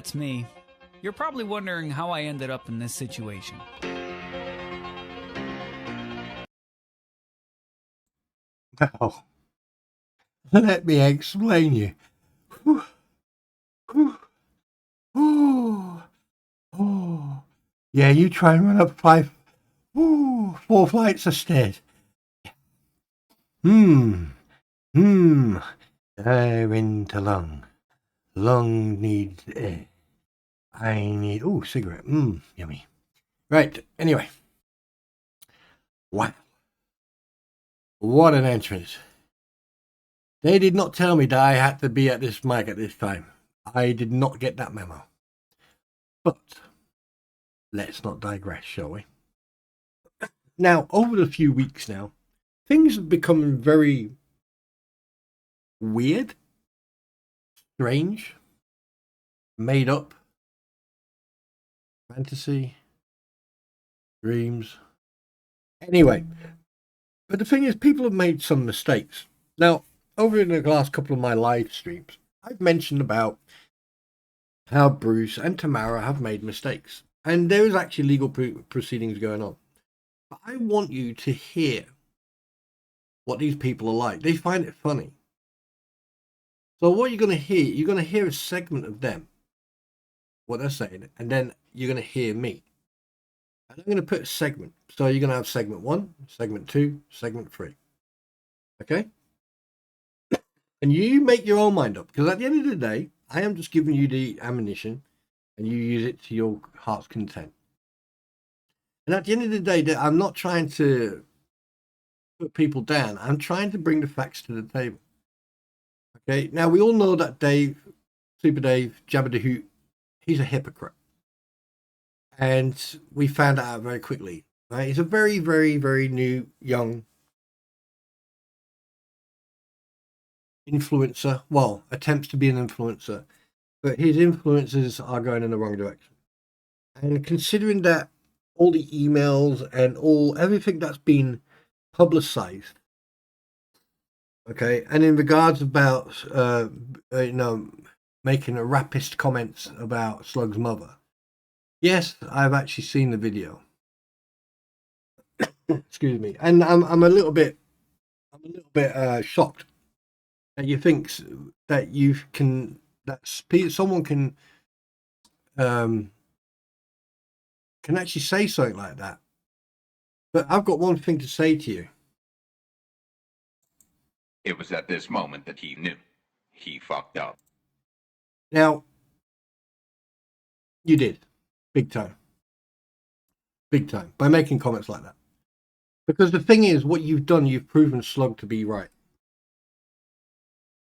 that's me. You're probably wondering how I ended up in this situation. Now, let me explain you. Whew. Whew. Ooh. Oh. Yeah, you try and run up 4 flights of stairs. Dive into lung. Lung needs air. I need, cigarette. Yummy. Right, anyway. Wow. What an entrance. They did not tell me that I had to be at this mic at this time. I did not get that memo. But let's not digress, shall we? Now, over the few weeks now, things have become very weird, strange, made up, fantasy, dreams. Anyway, but the thing is, people have made some mistakes. Now, over in the last couple of my live streams, I've mentioned about how Bruce and Tamara have made mistakes. And there is actually legal proceedings going on. But I want you to hear what these people are like. They find it funny. So what you're going to hear a segment of them, what they're saying, and then you're going to hear me. And I'm going to put a segment. So you're going to have segment 1, segment 2, segment 3. Okay? And you make your own mind up. Because at the end of the day, I am just giving you the ammunition and you use it to your heart's content. And at the end of the day, I'm not trying to put people down. I'm trying to bring the facts to the table. Okay? Now, we all know that Dave, Super Dave, Jabba the Hoot, he's a hypocrite. And we found that out very quickly. Right? He's a very, very, very new, young influencer. Well, attempts to be an influencer. But his influences are going in the wrong direction. And considering that all the emails and everything that's been publicized, okay, and in regards about, making a rapist comments about Slug's mother, yes, I've actually seen the video. Excuse me, and I'm a little bit shocked that you think that someone can actually say something like that. But I've got one thing to say to you. It was at this moment that he knew he fucked up. Now, you did. Big time. Big time. By making comments like that. Because the thing is, what you've done, you've proven Slug to be right.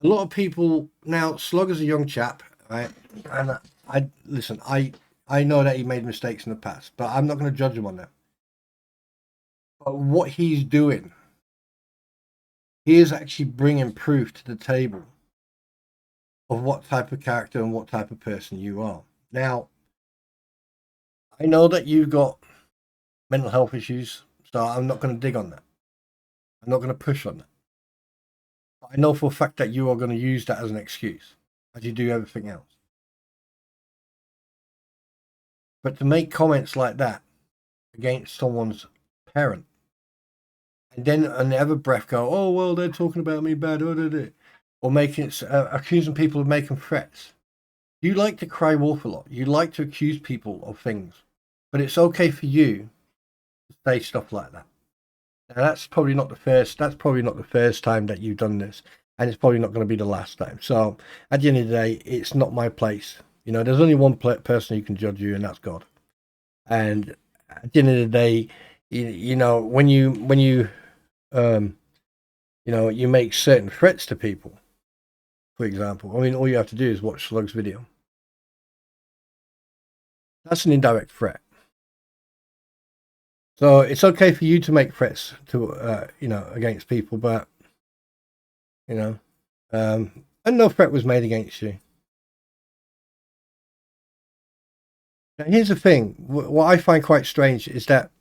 A lot of people, now, Slug is a young chap, right? And I know that he made mistakes in the past, but I'm not going to judge him on that. But what he's doing, he is actually bringing proof to the table of what type of character and what type of person you are. Now, I know that you've got mental health issues, so I'm not going to dig on that. I'm not going to push on that. But I know for a fact that you are going to use that as an excuse, as you do everything else. But to make comments like that against someone's parent, and then in the other breath go, oh, well, they're talking about me bad, or making accusing people of making threats. You like to cry wolf a lot. You like to accuse people of things, but it's okay for you to say stuff like that. Now, that's probably not the first time that you've done this, and it's probably not going to be the last time. So at the end of the day, it's not my place. You know, there's only one person who can judge you, and that's God. And at the end of the day, you know, when you make certain threats to people, for example, I mean, all you have to do is watch Slug's video. That's an indirect threat. So it's okay for you to make threats to, against people, but, and no threat was made against you. Now, here's the thing. What I find quite strange is that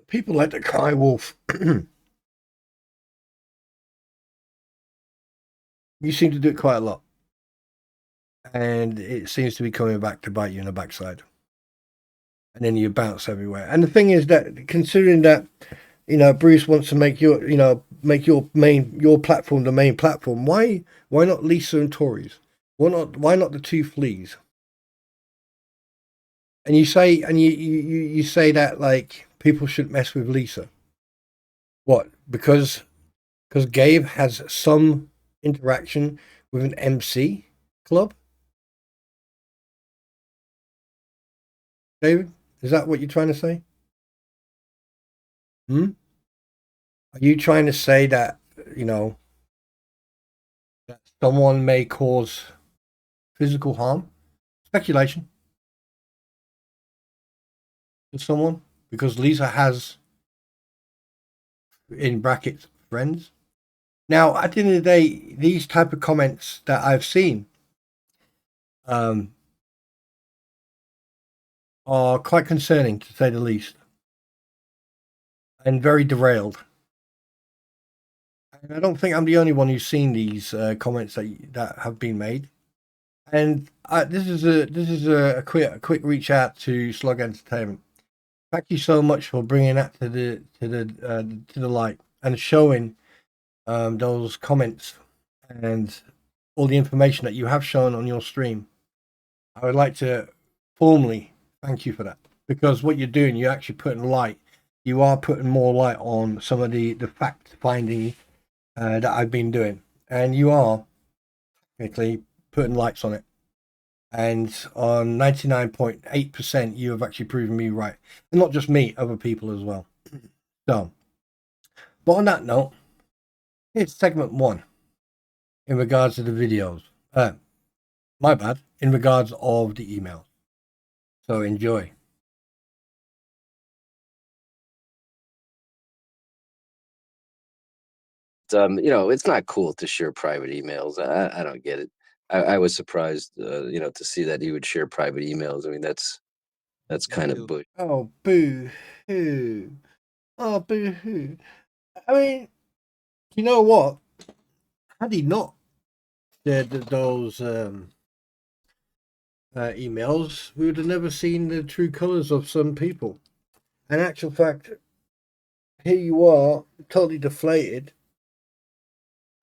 people like to cry wolf. You seem to do it quite a lot. and it seems to be coming back to bite you in the backside. And then you bounce everywhere. And the thing is that, considering that, Bruce wants to make make your platform the main platform, why not Lisa and Tories? Why not the two fleas? And you say you say that like people shouldn't mess with Lisa. What? Because Gabe has some interaction with an MC club? David, is that what you're trying to say? Are you trying to say that, that someone may cause physical harm? Speculation. To someone? Because Lisa has, in brackets, friends. Now, at the end of the day, these type of comments that I've seen are quite concerning, to say the least, and very derailed. And I don't think I'm the only one who's seen these comments that have been made. And this is a quick reach out to Slug Entertainment. Thank you so much for bringing that to the light and showing those comments and all the information that you have shown on your stream. I would like to formally thank you for that, because what you're doing, you're actually you are putting more light on some of the fact finding that I've been doing, and you are technically putting lights on it. And on 99.8%, you have actually proven me right, and not just me, other people as well. So, but on that note, here's segment 1 in regards to the videos. My bad, in regards of the emails. So enjoy. It's not cool to share private emails. I don't get it. I was surprised, to see that he would share private emails. I mean, that's kind of bush. Oh, boo hoo. Oh, boo hoo. I mean, you know what? Had he not shared those emails, we would have never seen the true colours of some people. In actual fact, here you are, totally deflated,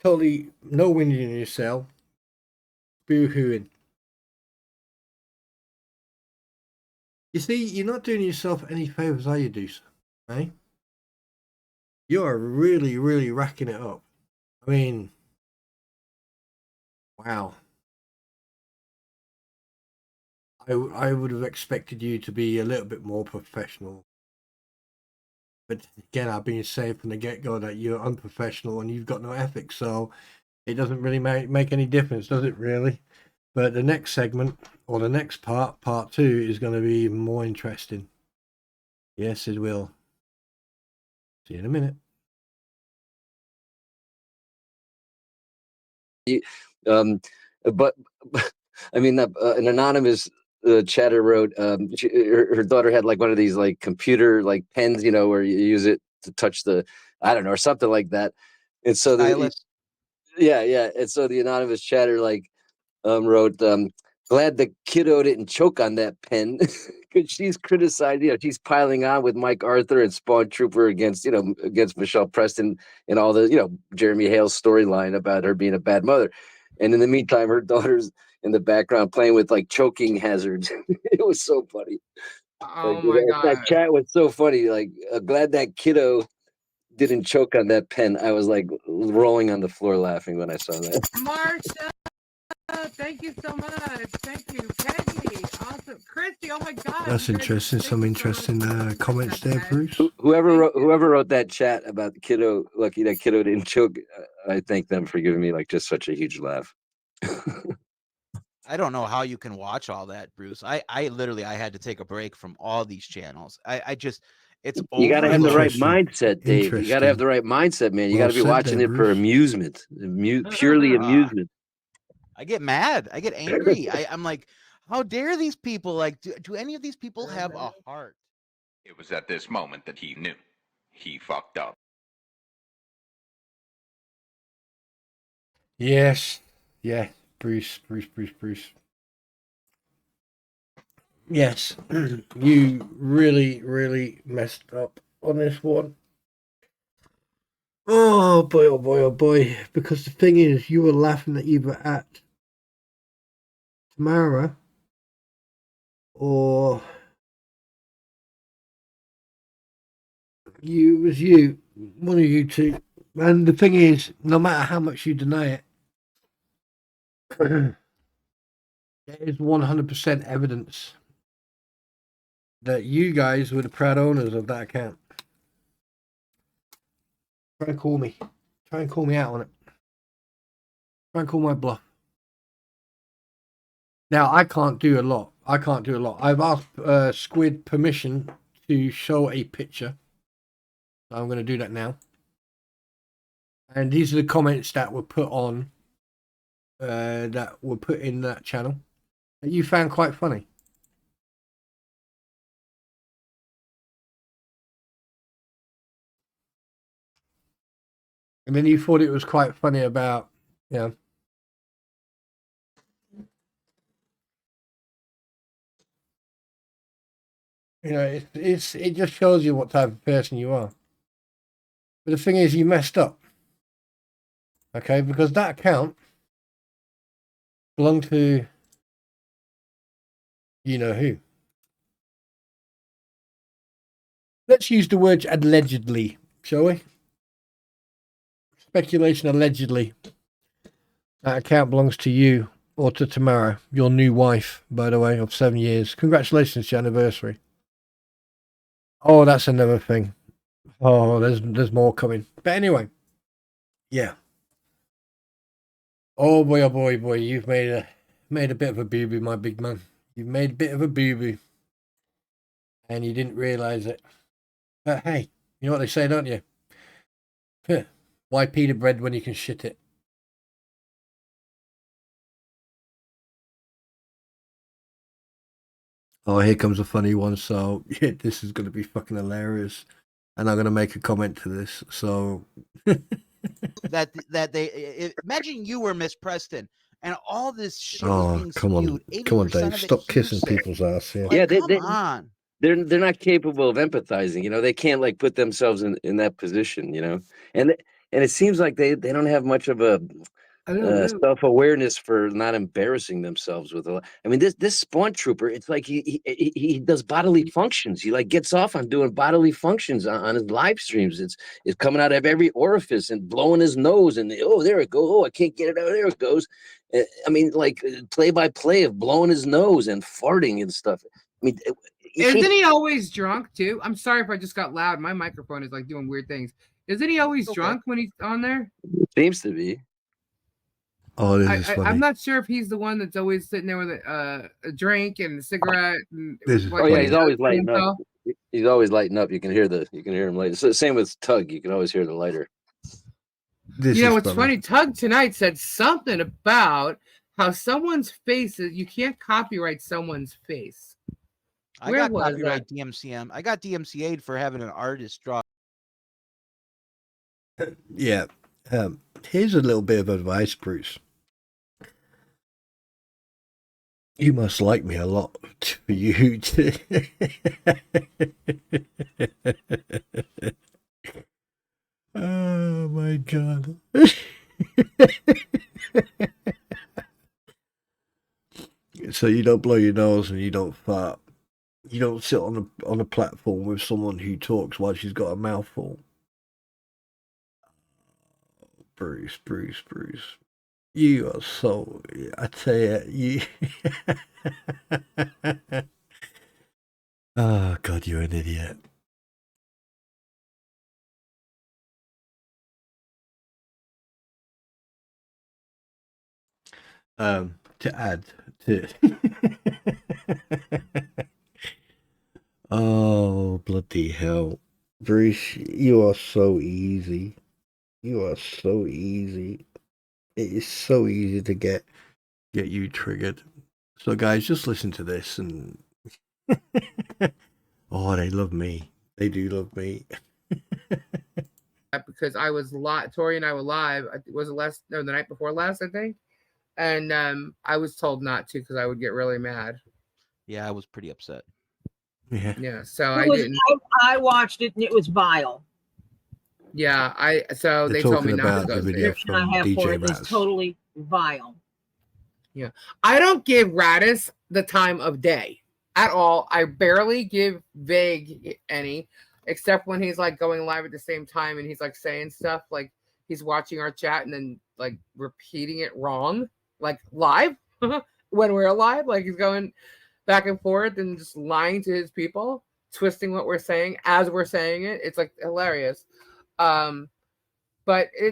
totally no wind in your sail, boo-hooing. You see, you're not doing yourself any favours, are you, Deuce? Eh? You are really, really racking it up. I mean, wow. I would have expected you to be a little bit more professional. But again, I've been saying from the get-go that you're unprofessional and you've got no ethics, so it doesn't really make any difference, does it really? But the next segment, or the next part 2, is going to be even more interesting. Yes, it will. See you in a minute. But I mean, an anonymous chatter wrote, her daughter had like one of these like computer like pens, where you use it to touch the, I don't know, or something like that. And so yeah. And so the anonymous chatter like wrote, glad the kiddo didn't choke on that pen, because she's criticized, she's piling on with Mike Arthur and Spawn Trooper against Michelle Preston and all the, Jeremy Hale's storyline about her being a bad mother. And in the meantime, her daughter's in the background playing with like choking hazards. It was so funny. Oh Like, my God. that chat was so funny. Like, glad that kiddo didn't choke on that pen. I was like rolling on the floor laughing when I saw that. Marsha, thank you so much. Thank you, Peggy. Awesome, Christy. Oh my God. That's interesting. Some interesting comments there, Bruce. Whoever wrote that chat about the kiddo, lucky that kiddo didn't choke, I thank them for giving me like just such a huge laugh. I don't know how you can watch all that, Bruce. I literally had to take a break from all these channels. It's You got to have the right Interesting. mindset, Dave. You got to have the right mindset, man. You got to be watching it for amusement, purely amusement. I get mad. I get angry. I'm like, how dare these people? Like, do any of these people have a heart? It was at this moment that he knew. He fucked up. Yes. Yeah. Bruce. Yes, you really messed up on this one. Oh boy, oh boy, oh boy. Because the thing is, you were laughing at either at Tamara or you. It was you, one of you two. And the thing is, no matter how much you deny it, there is 100% evidence that you guys were the proud owners of that account. Try and call me. Try and call me out on it. Try and call my bluff. Now, I can't do a lot. I've asked Squid permission to show a picture. So I'm going to do that now. And these are the comments that were put on, that were put in that channel that you found quite funny. And then you thought it was quite funny about, it just shows you what type of person you are. But the thing is, you messed up. Okay, because that account belonged to you know who. Let's use the word allegedly, shall we? Speculation allegedly. That account belongs to you or to Tamara, your new wife, by the way, of 7 years. Congratulations to your anniversary. Oh, that's another thing. Oh, there's more coming. But anyway, yeah. Oh boy, you've made a bit of a boo-boo, my big man. You've made a bit of a boo-boo. And you didn't realise it. But hey, you know what they say, don't you? Why pee the bread when you can shit it? Oh, here comes a funny one. So, yeah, this is going to be fucking hilarious. And I'm going to make a comment to this. So... that they imagine you were Miss Preston and all this shit was Oh, being come on. spewed. Come on, 80% Dave. of it Stop kissing hearsay. people's ass. Yeah, Like, Yeah, come on. they're not capable of empathizing. You know, they can't like put themselves in that position. You know, and it seems like they don't have much of a I don't know. self-awareness for not embarrassing themselves with a lot. I mean, this Spawn Trooper, it's like he does bodily functions. He like gets off on doing bodily functions on his live streams. It's coming out of every orifice and blowing his nose, and oh, there it goes. Oh, I can't get it out. There it goes. I mean, like play by play of blowing his nose and farting and stuff. I mean, isn't he always drunk too? I'm sorry if I just got loud. My microphone is like doing weird things. Isn't he always drunk when he's on there? Seems to be. Oh, this is funny. I'm not sure if he's the one that's always sitting there with a drink and a cigarette. And This is Oh yeah, he's does always to lighting up. himself. He's always lighting up. You can hear him light. So same with Tug. You can always hear the lighter. This You know, is what's funny? Tug tonight said something about how someone's face is, you can't copyright someone's face. I got copyright DMCM. I got DMCA'd for having an artist draw. Yeah. Here's a little bit of advice, Bruce. You must like me a lot for you to... Oh my God. So you don't blow your nose and you don't fart. You don't sit on a platform with someone who talks while she's got a mouthful. Bruce. You are so... I tell you... Oh, God, you're an idiot. To add to... Oh, bloody hell. Bruce, you are so easy. You are so easy. It is so easy to get you triggered. So guys, just listen to this and oh, they love me. They do love me. Because I was live, Tori and I were live. Was it the night before last, I think. And I was told not to because I would get really mad. Yeah, I was pretty upset. Yeah. Yeah, so It I was, didn't. I watched it and it was vile. Yeah, They're they told me talking not to about go the see video it. Description I from have for DJ it is Raz. totally vile. I don't give Radis the time of day at all. I barely give Vague any, except when he's like going live at the same time and he's like saying stuff like he's watching our chat and then like repeating it wrong, like live when we're live, like he's going back and forth and just lying to his people, twisting what we're saying as we're saying it. It's like hilarious. But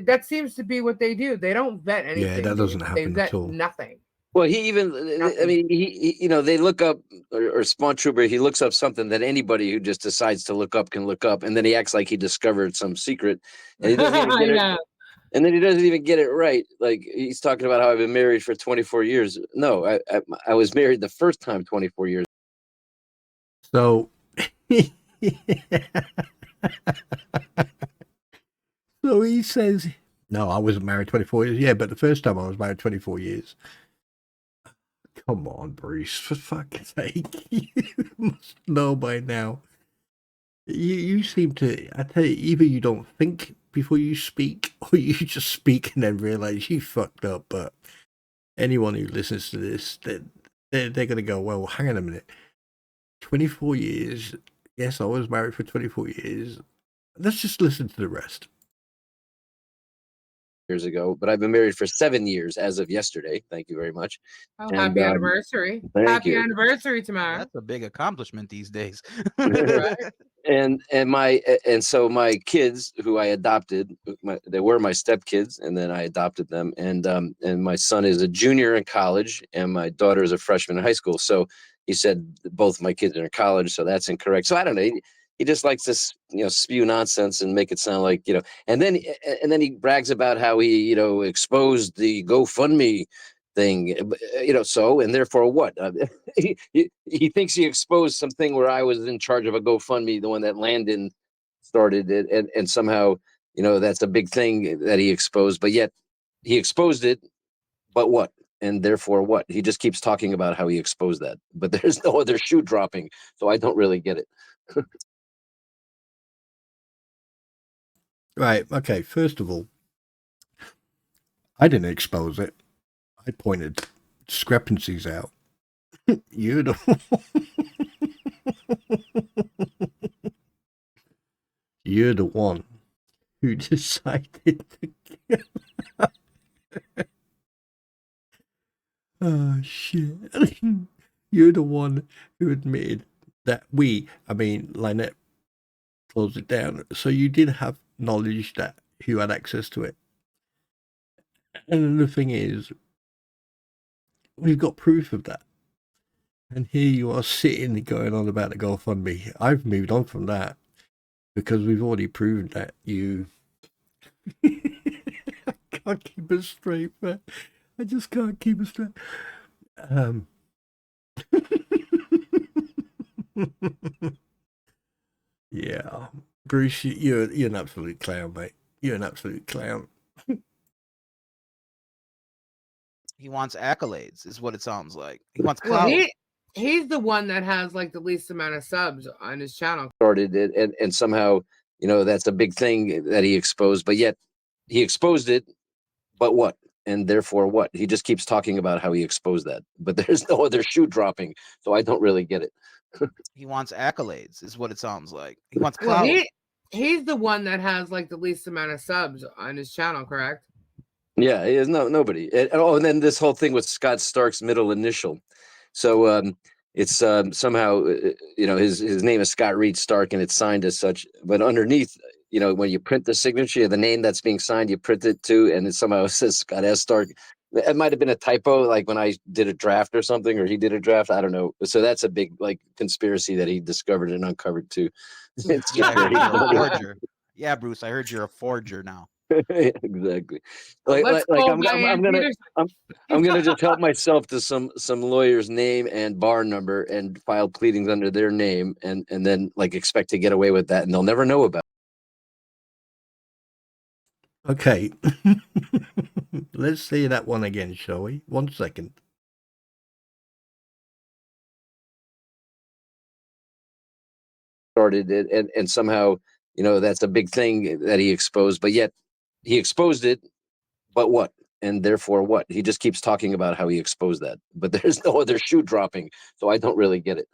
that seems to be what they do. They don't vet anything. Yeah, that doesn't dude. happen They at vet all. nothing. Well, he even, I Nothing. mean, he you know, they look up, or Spawn Trooper, he looks up something that anybody who just decides to look up can look up, and then he acts like he discovered some secret, and he doesn't even get it. Yeah. And then he doesn't even get it right. Like he's talking about how I've been married for 24 years. No, I was married the first time 24 years. So, so he says, no, I wasn't married 24 years. Yeah, but the first time I was married 24 years. Come on, Bruce, for fuck's sake. You must know by now. You seem to, I tell you, either you don't think before you speak, or you just speak and then realize you fucked up. But anyone who listens to this, they're going to go, well, hang on a minute. 24 years. Yes, I was married for 24 years. Let's just listen to the rest. Years ago, but I've been married for 7 years as of yesterday. Thank you very much. Oh, And, happy anniversary. thank Happy you. anniversary tomorrow. That's a big accomplishment these days. Right? and so my kids, who I adopted, they were my stepkids, and then I adopted them. And my son is a junior in college, and my daughter is a freshman in high school. So he said both my kids are in college, so that's incorrect. So I don't know. He just likes to spew nonsense and make it sound like and then he brags about how he exposed the GoFundMe thing, so, and therefore what? He thinks he exposed something where I was in charge of a GoFundMe, the one that Landon started it, and somehow that's a big thing that he exposed, but yet he exposed it, but what? And therefore what? He just keeps talking about how he exposed that, but there's no other shoe dropping, so I don't really get it. Right. Okay. First of all, I didn't expose it. I pointed discrepancies out. You're the you're the one who decided to oh shit. You're the one who admitted that Lynette closed it down. So you did have knowledge that who had access to it. And the thing is, we've got proof of that. And here you are sitting and going on about the GoFundMe. I've moved on from that because we've already proven that you. I can't keep it straight, man. I just can't keep it straight. Yeah, Bruce, you're an absolute clown, mate. You're an absolute clown. He wants accolades, is what it sounds like. He wants Well, clout. he's the one that has like the least amount of subs on his channel. Started it, and somehow that's a big thing that he exposed, but yet he exposed it, but what? And therefore what? He just keeps talking about how he exposed that, but there's no other shoe dropping, so I don't really get it. He wants accolades, is what it sounds like. He wants Well, clout. he's the one that has like the least amount of subs on his channel, correct? Yeah, he is nobody. And then this whole thing with Scott Stark's middle initial. So it's somehow his name is Scott Reed Stark, and it's signed as such. But underneath, when you print the signature, the name that's being signed, you print it too, and it somehow says Scott S. Stark. It might have been a typo, like when I did a draft or something, or he did a draft. I don't know. So that's a big conspiracy that he discovered and uncovered too. It's Yeah, just I heard very you're a forger. Yeah, Bruce, I heard you're a forger now. exactly. Let's Like call I'm Diane gonna Peterson. I'm gonna just help myself to some lawyer's name and bar number and file pleadings under their name and then expect to get away with that, and they'll never know about it. Okay. Let's see that one again, shall we? 1 second. started it, and somehow, you know, that's a big thing that he exposed, but yet he exposed it, but what? And therefore what? He just keeps talking about how he exposed that, but there's no other shoe dropping, so I don't really get it.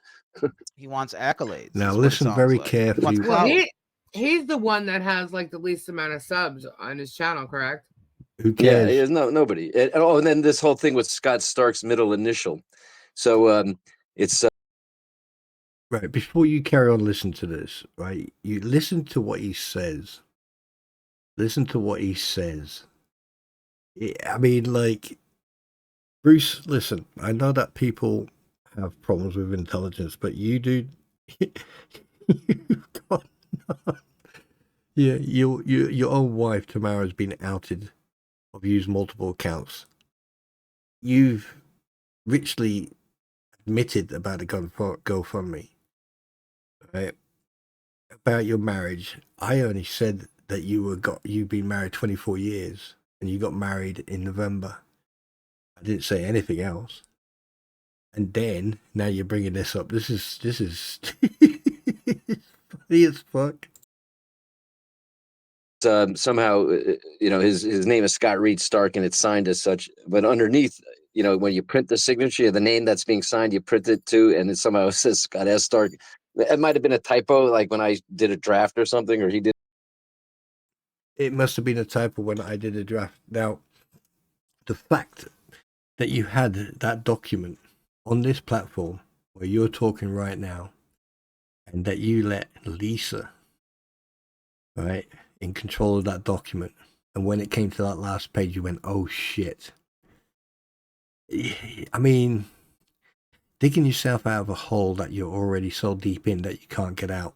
He wants accolades. Now is what it listen sounds very like. carefully. He wants Well, clout. he's the one that has like the least amount of subs on his channel, correct? Who Yeah, cares? there's nobody. And then this whole thing with Scott Stark's middle initial. So it's Right, before you carry on listening to this, right, you listen to what he says. Listen to what he says. I mean, like, Bruce, listen, I know that people have problems with intelligence, but you do. You've got none. Yeah, your own wife, Tamara, has been outed of using multiple accounts. You've richly admitted about the GoFundMe. Right? About your marriage, I only said that you've been married 24 years and you got married in November. I didn't say anything else. And then now you're bringing this up. This is funny as fuck. somehow, you know, his name is Scott Reed Stark, and it's signed as such. But underneath, you know, when you print the signature, the name that's being signed, you print it too, and it somehow says Scott S. Stark. It might have been a typo, like when I did a draft or something, or he did. It must have been a typo when I did a draft. Now, the fact that you had that document on this platform where you're talking right now, and that you let Lisa, right, in control of that document, and when it came to that last page, you went, "Oh shit!" I mean, digging yourself out of a hole that you're already so deep in that you can't get out.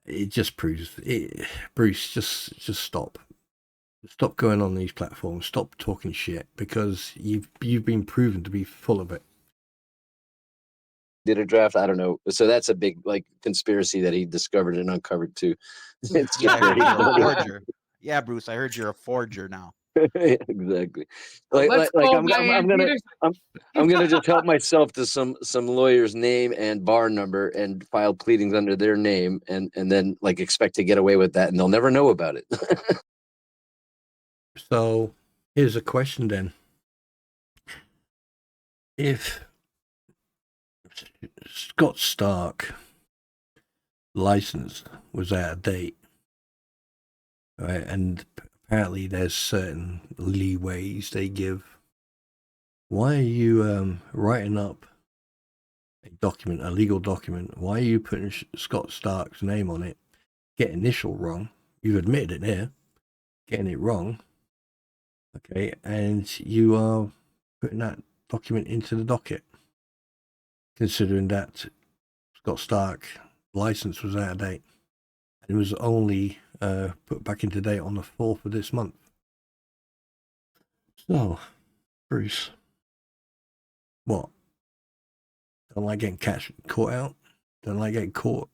It just proves it. Bruce, just stop. Stop going on these platforms. Stop talking shit, because you've been proven to be full of it. Did a draft. I don't know. So that's a big like conspiracy that he discovered and uncovered too. It's Yeah, I just heard very you're a funny. forger. Yeah, Bruce, I heard you're a forger now. Exactly. Like Let's like go, I'm Diane gonna Peterson. I'm gonna just help myself to some lawyer's name and bar number and file pleadings under their name, and then like expect to get away with that, and they'll never know about it. So here's a question then. If Scott Stark license was out of date, right, and apparently there's certain leeways they give, why are you writing up a document, a legal document? Why are you putting Scott Stark's name on it? Get initial wrong. You've admitted it there. Getting it wrong. Okay, and you are putting that document into the docket, considering that Scott Stark license was out of date. It was only put back into date on the 4th of this month. So, Bruce, what? Don't like getting caught out? Don't like getting caught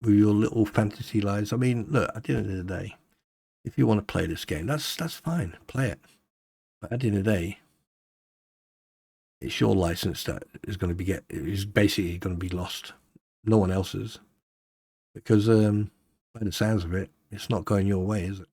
with your little fantasy lies? I mean, look, at the end of the day, if you want to play this game, that's fine. Play it. But at the end of the day, it's your license that is going to be is basically going to be lost. No one else's, because by the sounds of it, it's not going your way, is it?